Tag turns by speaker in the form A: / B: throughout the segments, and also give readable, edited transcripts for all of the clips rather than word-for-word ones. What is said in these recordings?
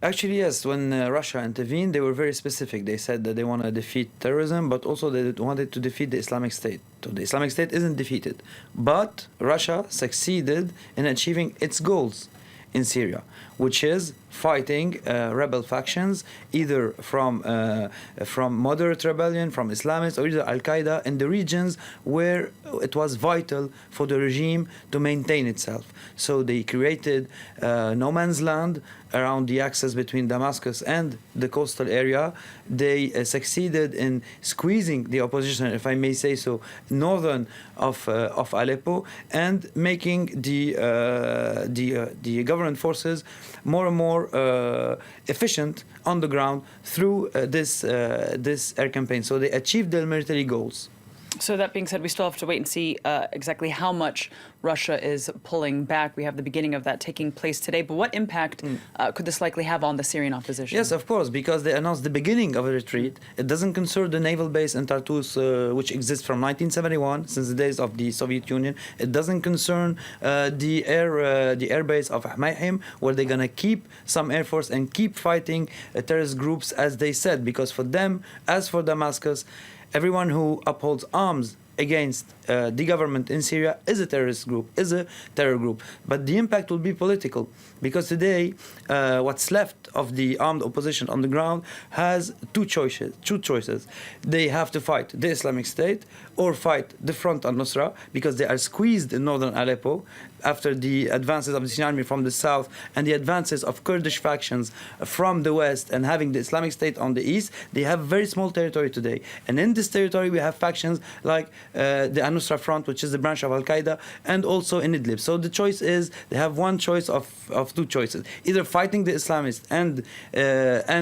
A: Actually, yes. When Russia intervened, they were very specific. They said that they want to defeat terrorism, but also they wanted to defeat the Islamic State. So the Islamic State isn't defeated, but Russia succeeded in achieving its goals in Syria, which is fighting rebel factions, either from moderate rebellion, from Islamists, or either Al-Qaeda in the regions where it was vital for the regime to maintain itself. So they created no man's land around the axis between Damascus and the coastal area. They succeeded in squeezing the opposition, if I may say so, northern of Aleppo, and making the government forces more and more efficient on the ground through this air campaign. So they achieved their military goals.
B: So that being said, we still have to wait and see exactly how much Russia is pulling back. We have the beginning of that taking place today. But what impact could this likely have on the Syrian opposition?
A: Yes, of course, because they announced the beginning of a retreat. It doesn't concern the naval base in Tartus, which exists from 1971, since the days of the Soviet Union. It doesn't concern the air base of Hmayhim, where they're going to keep some air force and keep fighting terrorist groups, as they said, because for them, as for Damascus, everyone who upholds arms against the government in Syria is a terrorist group, is a terror group. But the impact will be political, because today what's left of the armed opposition on the ground has two choices. They have to fight the Islamic State or fight the Front al-Nusra, because they are squeezed in northern Aleppo after the advances of the Syrian army from the south and the advances of Kurdish factions from the west, and having the Islamic State on the east. They have very small territory today. And in this territory we have factions like the Al-Nusra Front, which is the branch of Al-Qaeda, and also in Idlib. So the choice is, they have one choice of two choices: either fighting the Islamists and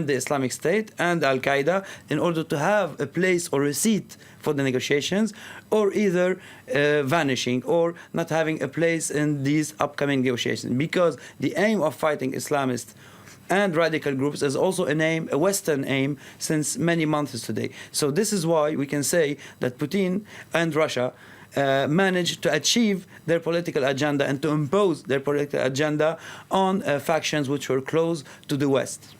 A: the Islamic State and Al-Qaeda in order to have a place or a seat for the negotiations, or either vanishing or not having a place in these upcoming negotiations. Because the aim of fighting Islamists and radical groups is also a Western aim since many months today. So this is why we can say that Putin and Russia managed to achieve their political agenda and to impose their political agenda on factions which were close to the West.